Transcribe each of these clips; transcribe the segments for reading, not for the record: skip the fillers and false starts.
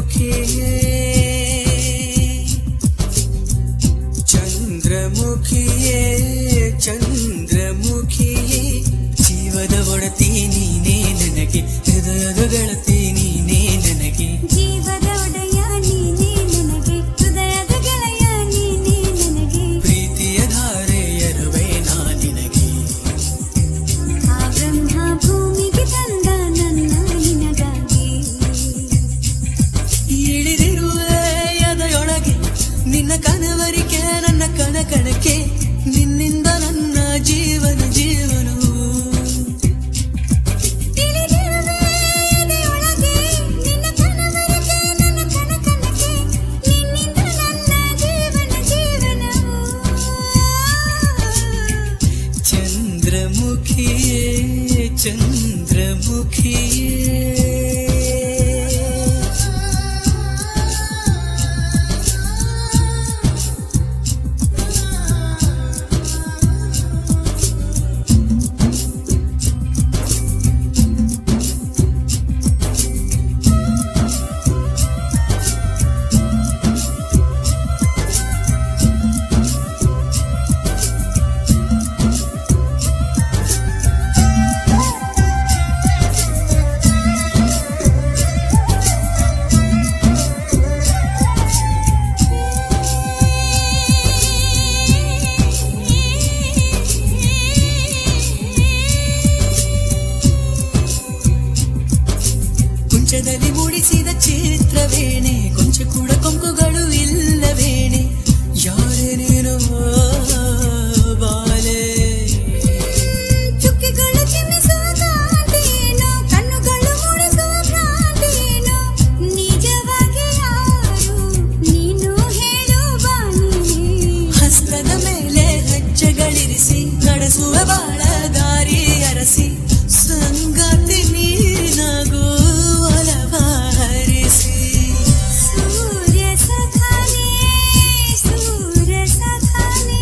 ಚಂದ್ರಮುಖಿಯೇ ಚಂದ್ರಮುಖಿಯೇ ಚಂದ್ರಮುಖಿಯೇ ಜೀವದ ಒಡತಿ ನೀನೇ ನನಗೆ ಹೃದಯದ ಗೆಳತಿ ನೀನೇ ನನಗೆ ಜೀವದ ಒಡೆಯ ನೀನೇ ನನಗೆ ಹೃದಯದ ಗೆಳೆಯ ನೀನೇ ನನಗೆ ಪ್ರೀತಿಯ ಧಾರೆ ಎರುವೆ ನಾ ನಿನಗೆ ಆ ಬ್ರಹ್ಮ ಭೂಮಿಗೆ ತಂದ ನನ್ನ ನಿನಗಾಗಿ ಇಳಿದಿರುವೆ ಎದೆಯೊಳಗೆ ನಿನ್ನ ಕನವರಿಕೆ ನನ್ನ ಕಣಕಣಕ್ಕೆ ನಿನ್ನಿಂದ ನನ್ನ ಜೀವನ ಜೀವನವು ತಿಳಿದಿರುವೆ ಎದೆಯೊಳಗೆ ನಿನ್ನ ಕನವರಿಕೆ ನನ್ನ ಕಣಕಣಕ್ಕೆ ನಿನ್ನಿಂದ ನನ್ನ ಜೀವನ ಜೀವನವು ಚಂದ್ರಮುಖಿಯೇ ಚಂದ್ರಮುಖಿಯೇ ಕುಂಚದಲ್ಲಿ ಮೂಡಿಸಿದ ಚಿತ್ರವೇಣೆ ಕೊಂಚ ಕೂಡ ಕೊಂಕುಗಳು ಇಲ್ಲವೇಣೆ ಯಾರೇ ನೀನು ಬಾಲೆ ಚುಕ್ಕಿಗಳು ಚಿಮ್ಮಿಸುವ ಕಾಂತಿಯೇನೋ ಕಣ್ಣುಗಳು ಮೂಡಿಸುವ ಭ್ರಾಂತಿಯೇನೋ ನಿಜವಾಗಿ ಯಾರು ನೀನು ಹೇಳು ಬಾನಿನೇ ಹಸ್ತದ ಮೇಲೆ ಹೆಜ್ಜೆಗಳಿರಿಸಿ ನಡೆಸುವ ಬಾಳ ದಾರಿ ಅರಸಿ ಸಂಗಾತಿ ನೀನಾಗೋ ಒಲವ ಹರಿಸಿ ಸೂರ್ಯ ಸಖಾನೇ ಸೂರ್ಯ ಸಖಾನೇ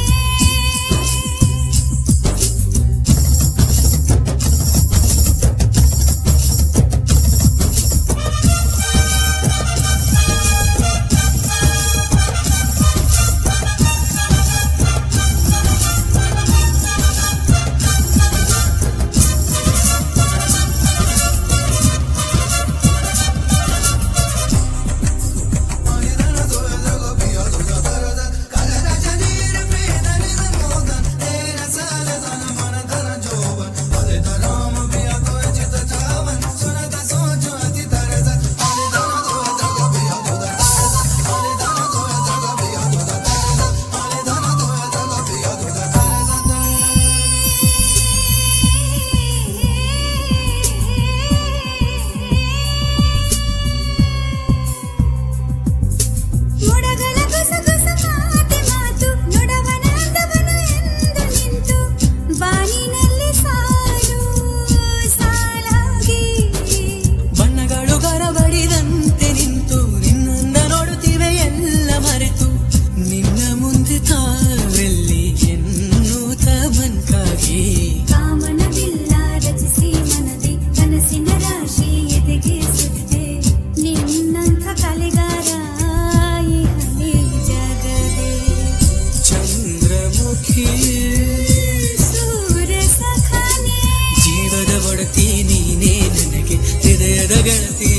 ಮೊಡಗಳ ಗುಸಗುಸ ಮಾತೆ ಮಾತು ನುಡವನ ಅಂದವನು ಎಂದು ನಿಂತು ಬಾನಿನಲ್ಲಿ ಸಾಲು ಸಾಲಾಗಿ ಬಣ್ಣಗಳು ಗರಬಡಿದಂತೆ ನಿಂತು ನಿನ್ನಂದ ನೋಡುತ್ತಿವೆ ಎಲ್ಲ ಮರೆತು ನಿನ್ನ ಮುಂದೆ ತಾವೆಲ್ಲಿ ಎನ್ನುತ್ತ ಮನ್ಕಾಗಿ ಕಾಮನವಿಲ್ಲ ರಚಿಸಿ ಮನದಿ ಕನಸಿನ ರಾಶಿ ಎದೆಗೆ ಸುತ್ತಿದೆ ನಿನ್ನಂಥ ಕಲೆಗಾರ ಈ ಹಳ್ಳಿ ಜಗದೇ ಚಂದ್ರಮುಖಿಯೇ ಸೂರ್ಯ ಸಖಾನೇ ಜೀವದ ಒಡತಿ ನೀನೇ ನನಗೆ ಹೃದಯದ ಗೆಳತಿ